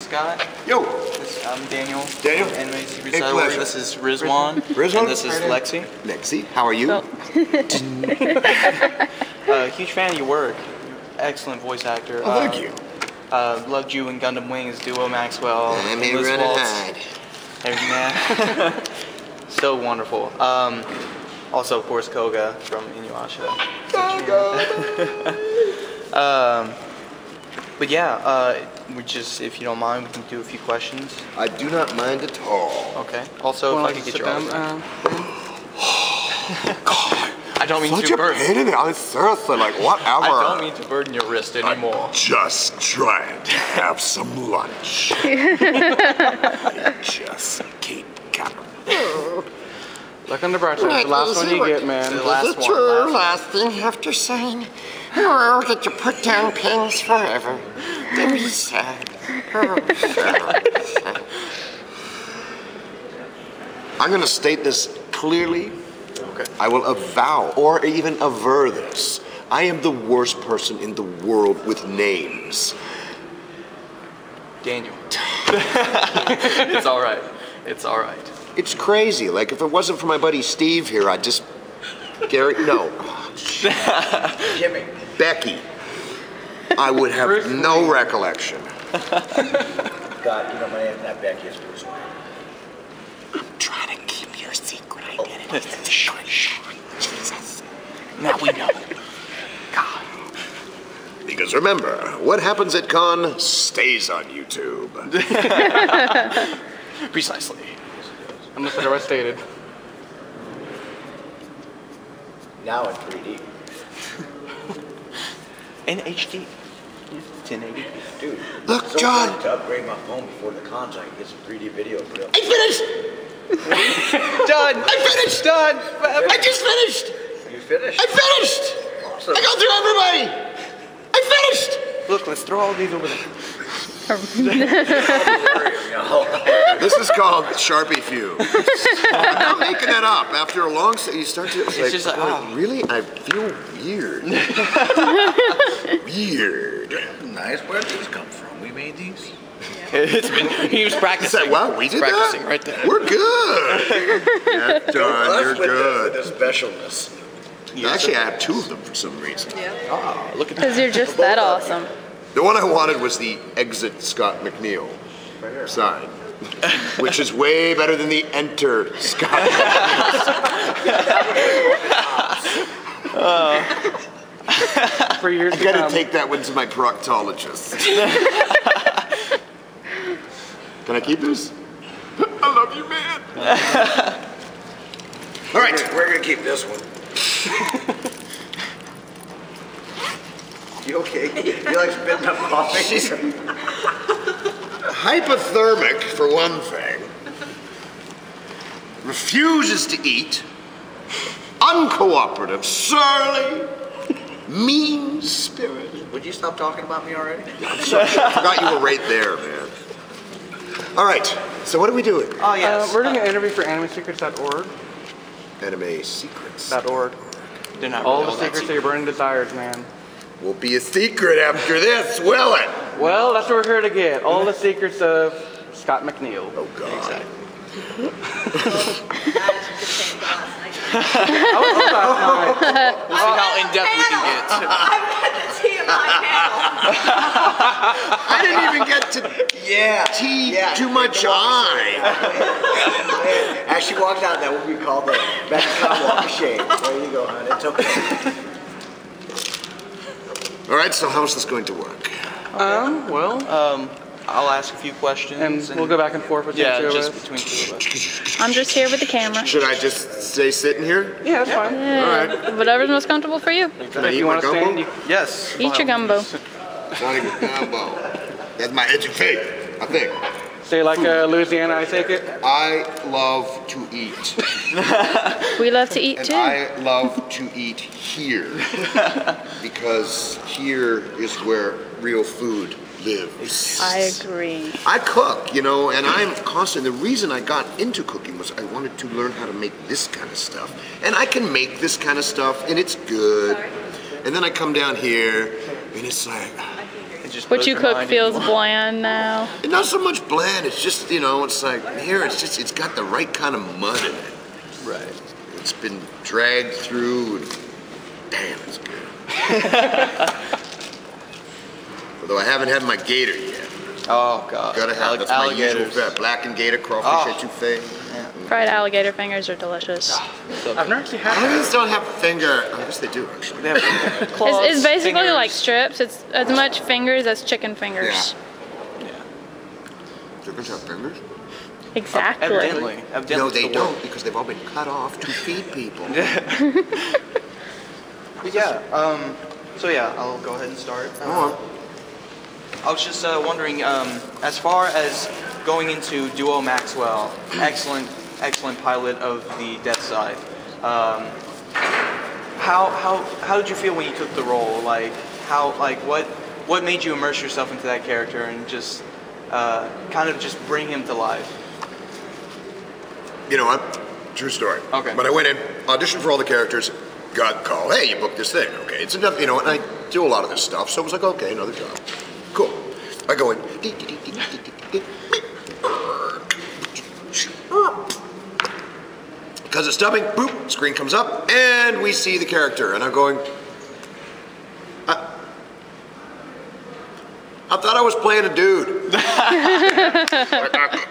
Scott. Yo. I'm Daniel. Daniel. AnimeSecrets. Hey, pleasure. This is Rizwan. Rizwan. And this is Lexi. Lexi, how are you? Huge fan of your work. Excellent voice actor. Oh, thank you. Loved you in Gundam Wings, Duo Maxwell. I'm here running hide. Man. So wonderful. Also, of course, Koga from Inuyasha. But yeah, we just, if you don't mind, we can do a few questions. I do not mind at all. Okay. Also, if I could get your autograph. God. I don't mean Such to a burden. pain in the ass, seriously, like whatever. I don't mean to burden your wrist anymore. I'm just trying to have some lunch. I just keep coming. Look on the bright side. The last one you get, man. The last one. True last thing after saying, oh, that you put down pens forever. To be sad. Oh, sad. I'm going to state this clearly. Okay. I will avow or even aver this. I am the worst person in the world with names. Daniel. It's all right. It's all right. It's crazy. Like, if it wasn't for my buddy Steve here, I'd just... Gary, no. Jimmy. Becky. I would have no recollection. God, you know my name, not Becky, it's Bruce Wayne. I'm trying to keep your secret. I get it. Jesus. Now we know. God. Because remember, what happens at con stays on YouTube. Precisely. Unless otherwise stated. Now in 3D. In HD. 1080. Dude, Look, so John. hard to upgrade my phone before the con so I can get some 3D video. I finished! Done. I finished! Done. I just finished! You finished? I finished! Awesome. I got through everybody! I finished! Look, let's throw all these over there. This is called Sharpie Few. I'm not making that up. After a long set, you start to like, just like, oh, really? I feel weird. Weird. Nice. Where did these come from? We made these? It's been, he was practicing. Say, wow, we did practicing that? right there. We're good. Yeah, John, you're Us with good. the specialness. Actually, I have two of them for some reason. Oh, look at that. Because you're just that awesome. The one I wanted was the Exit Scott McNeil sign, which is way better than the Enter Scott For years I gotta take that one to my proctologist. Can I keep this? I love you, man. All right. We're gonna keep this one. You okay? You like spitting up coffee? Hypothermic, for one thing. Refuses to eat. Uncooperative, surly, mean-spirited. Would you stop talking about me already? I'm sorry, I forgot you were right there, man. All right, so what are we doing? Oh, yes. We're doing an interview for AnimeSecrets.org. AnimeSecrets. They're not All really the that secrets of your burning desires, man. Won't be a secret after this, will it? Well, that's what we're here to get. All the secrets of Scott McNeil. Oh, God. Exactly. I was up last night. We'll see how in-depth we can get. I've got the tea in my panel. I didn't even get to tea too much eye. As she walked out, that would be called the MechaCon Walk of Shame. There you go, hon. It's okay. All right, so how's this going to work? I'll ask a few questions. And we'll go back and forth with the two of just us. between two of us. I'm just here with the camera. Should I just stay sitting here? Yeah, that's fine. Yeah, whatever's most comfortable for you. Can I If eat you my want to stand, gumbo? you Yes. Eat your gumbo. Not even gumbo. That's my edge of faith, I think. say like Louisiana, I take it. I love to eat. We love to eat And too. I love to eat here. Because here is where real food lives. I agree. I cook, you know, and I'm constant. The reason I got into cooking was I wanted to learn how to make this kind of stuff. And I can make this kind of stuff, and it's good. And then I come down here, and it's like, It just What blows you your cook mind feels anymore. bland now. And not so much bland, it's just, you know, it's like, here, it's got the right kind of mud in it. Right. It's been dragged through, and damn, it's good. Although I haven't had my gator yet. Oh god. Gotta have, that's my usual blackened gator, crawfish etouffee. Fried alligator fingers are delicious. I've never actually had Alligators don't have a finger. Oh, yes, they do, actually. They have claws, It's basically fingers. like strips. It's as much fingers as chicken fingers. Chickens have fingers? Exactly. Evidently. No, they it's the don't, word. because they've all been cut off to feed people. But yeah, so yeah, I'll go ahead and start. I was just wondering, as far as going into Duo Maxwell, excellent pilot of the Death Side. How did you feel when you took the role? What made you immerse yourself into that character and just kind of just bring him to life? You know what? True story. Okay. When I went in, auditioned for all the characters, got the call, hey, you booked this thing. Okay, it's enough, you know, and I do a lot of this stuff, so it was like, okay, another job. Cool. I go in. Because it's dubbing, boop, screen comes up, and we see the character, and I'm going, I thought I was playing a dude.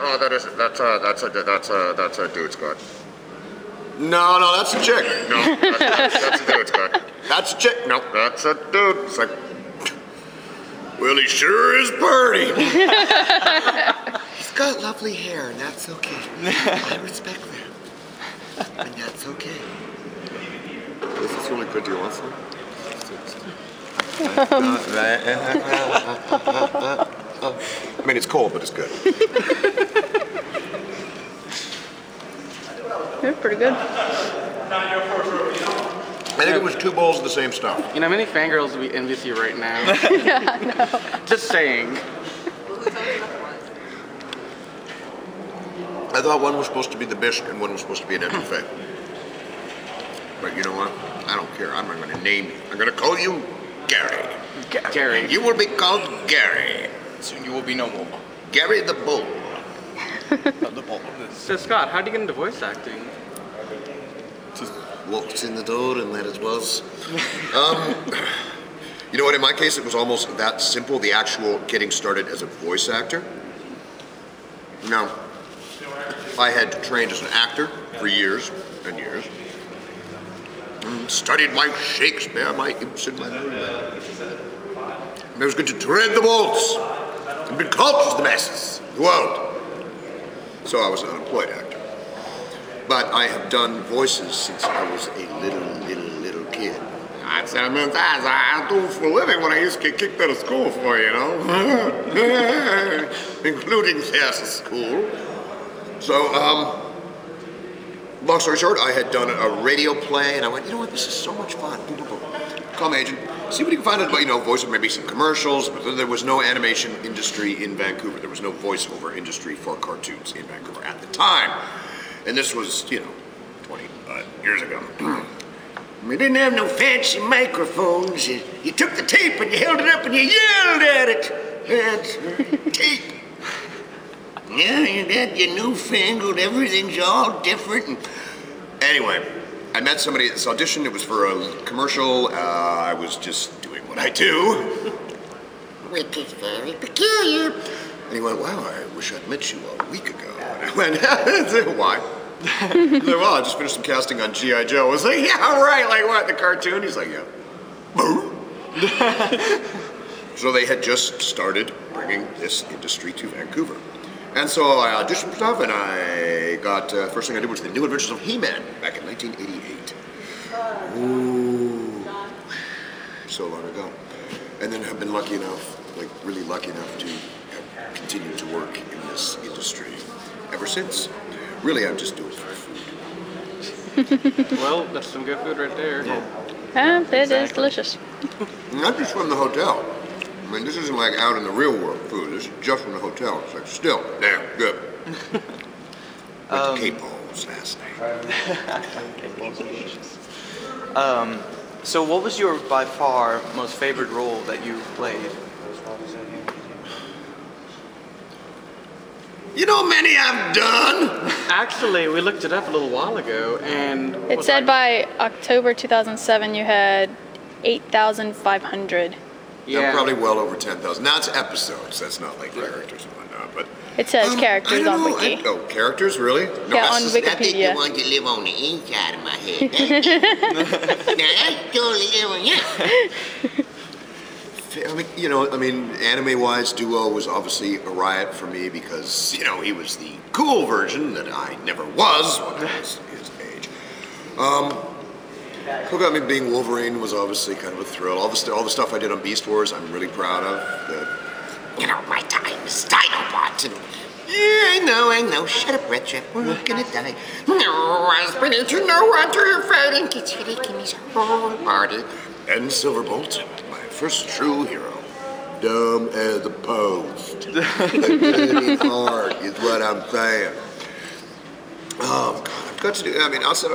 Oh, that's a dude, Scott. No, that's a chick. No, that's a dude, Scott. That's a chick. No, that's a dude. It's like, well, he sure is pretty. He's got lovely hair, and that's okay. I respect that. And that's okay. This is really good. Do you want some? I mean, it's cold, but it's good. You're pretty good. I think it was 2 bowls of the same stuff. You know, many fangirls would be envious of you right now. Yeah, I know. Just saying. I thought one was supposed to be the bisque and one was supposed to be an etouffee. But you know what? I don't care. I'm not going to name you. I'm going to call you Gary. Gary. You will be called Gary. Soon you will be no more. Gary the Bull. The ball. So Scott, how did you get into voice acting? Just walked in the door and there it was. You know what? In my case, it was almost that simple. The actual getting started as a voice actor. Now, I had trained as an actor for years and years. Studied my Shakespeare, my Ibsen, my I was going to tread the waltz and be called to the masses, the world. So I was an unemployed actor. But I have done voices since I was a little kid. I do for a living what I used to get kicked out of school for, you know? Including theater school. So, long story short, I had done a radio play, and I went, you know what, this is so much fun. Call my agent, see what you can find out about, you know, voice of maybe some commercials, but there was no animation industry in Vancouver. There was no voiceover industry for cartoons in Vancouver at the time. And this was, you know, 20 years ago. We didn't have no fancy microphones. You took the tape and you held it up and you yelled at it. That's tape. Yeah, you got your newfangled, everything's all different. And anyway, I met somebody at this audition. It was for a commercial. I was just doing what I do. Which is very peculiar. And he went, wow, I wish I'd met you a week ago. And I went, why? He said, well, I just finished some casting on G.I. Joe. I was like, yeah, right, like what, the cartoon? He's like, yeah. So they had just started bringing this industry to Vancouver. And so I auditioned for stuff, and I got, first thing I did was The New Adventures of He-Man back in 1988. Ooh, so long ago. And then have been lucky enough, like really lucky enough to have continued to work in this industry ever since. Really, I'm just doing it for food. Well, that's some good food right there. Yeah, it is delicious. Not just from the hotel. I mean, this isn't like out in the real world food. This is just from the hotel. It's like, still, damn good. Went to Cape Balls last night. So what was your, by far, most favorite role that you played? You know how many I've done? Actually, we looked it up a little while ago, and It said by October 2007 you had 8,500. I'm probably well over 10,000. Now it's episodes. That's not like characters and whatnot, but. It says characters I don't on know. Wiki. Oh, characters, really? No, Yeah, on that's just- I think the Wikipedia. ones that live on the inside of my head. Now that's totally different, yeah. I mean, anime-wise, Duo was obviously a riot for me because, he was the cool version that I never was when I was his age. Who got me being Wolverine was obviously kind of a thrill. All the stuff I did on Beast Wars, I'm really proud of. My time is Dinobot. Yeah, I know. Shut up, Red Chef. We're not gonna die. No, I was ready to know what you're fighting. It's taking his whole body. And Silverbolt, my first true hero. Dumb as a post. Really hard is what I'm saying. Oh, God, I've got to do, also,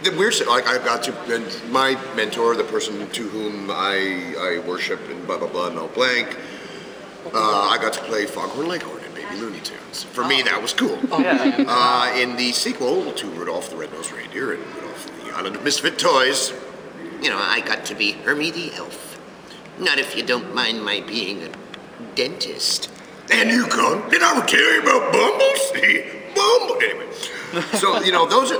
the weird thing, like, I got to, and my mentor, the person to whom I worship and blah, blah, blah, no blank, I got to play Foghorn Leghorn in Baby Looney Tunes. For me, that was cool. In the sequel to Rudolph the Red-Nosed Reindeer and Rudolph the Island of Misfit Toys, I got to be Hermie the Elf. Not if you don't mind my being a dentist. and you come, did I tell you about Bumbles? Bumble. Anyway, so, those are,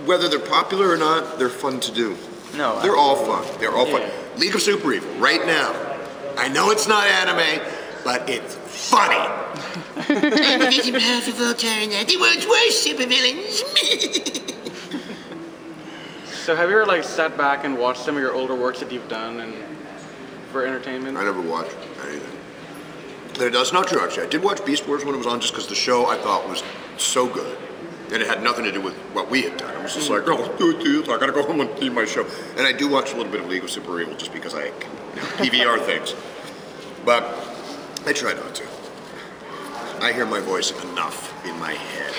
whether they're popular or not, they're fun to do. No, They're all fun. They're all fun. League of Super Evil, right now. I know it's not anime, but it's funny. I'm a very powerful turn at the world's worst supervillains. So have you ever sat back and watched some of your older works that you've done and for entertainment? I never watched anything. That's not true, actually. I did watch Beast Wars when it was on just because the show I thought was so good. And it had nothing to do with what we had done. I was just like, oh, I gotta go home and see my show. And I do watch a little bit of League of Super Evil just because I PVR things. But I try not to. I hear my voice enough in my head.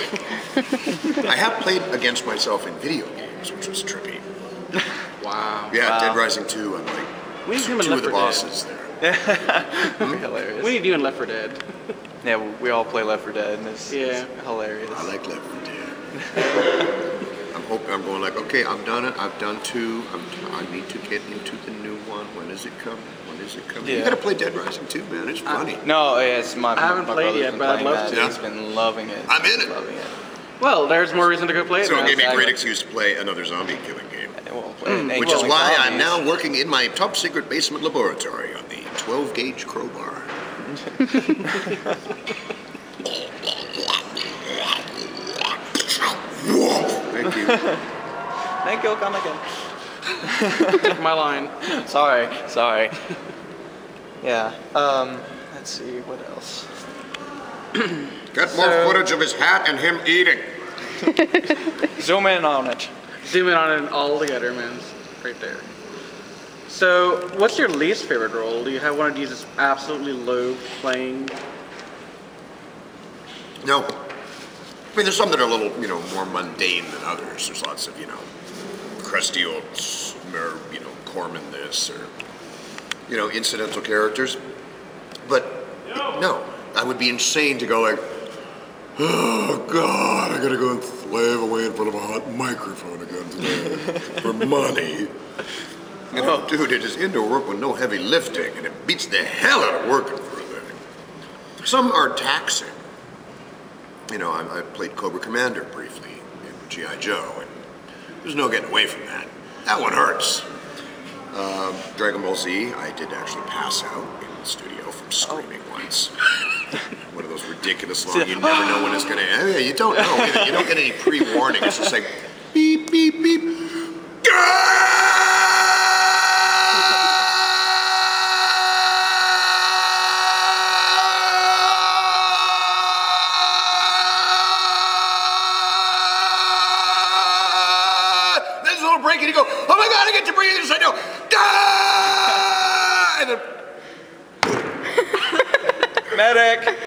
I have played against myself in video games, which was trippy. Wow. Yeah, Wow. Dead Rising 2, I'm like We need him in two of Left the 4 Dead. bosses there. Hilarious. What do you do in Left 4 Dead? Yeah, we all play Left 4 Dead, and it's hilarious. I like Left 4 Dead. I'm going like, okay, I've done it. I've done 2. I need to get into the new one. When is it coming? When is it coming? Yeah. You gotta play Dead Rising 2, man. It's funny. No, it's my. I haven't my played brother's yet, been but I'd playing love that. to. He's been loving it. I'm in it. Loving it. Well, there's more reason to go play it. So it then. gave me a great Exactly. excuse to play another zombie killing game. Which Which is why I'm now working in my top secret basement laboratory on the 12-gauge crowbar. Whoa! Thank you. Thank you, come again. Took my line. Sorry. Yeah. Let's see what else. Get more footage of his hat and him eating. Zoom in on it. Zoom in on it all together, man. It's right there. So, what's your least favorite role? Do you have one of these that's absolutely low playing? No. I mean, there's some that are a little, more mundane than others. There's lots of, crusty old, or, Corman this, or, incidental characters. But, no. I would be insane to go like, oh, God, I gotta go and slave away in front of a hot microphone again today for money. Dude, it is indoor work with no heavy lifting, and it beats the hell out of working for a living. Some are taxing. I played Cobra Commander briefly in G.I. Joe, and there's no getting away from that. That one hurts. Dragon Ball Z, I did actually pass out in the studio from screaming once. One of those ridiculous long, you never know when it's going to end. Yeah, you don't know. You don't get any pre-warning. It's just like, beep, beep, beep. There's a little break and you go, oh my God, I get to breathe. And I know, and then Medic.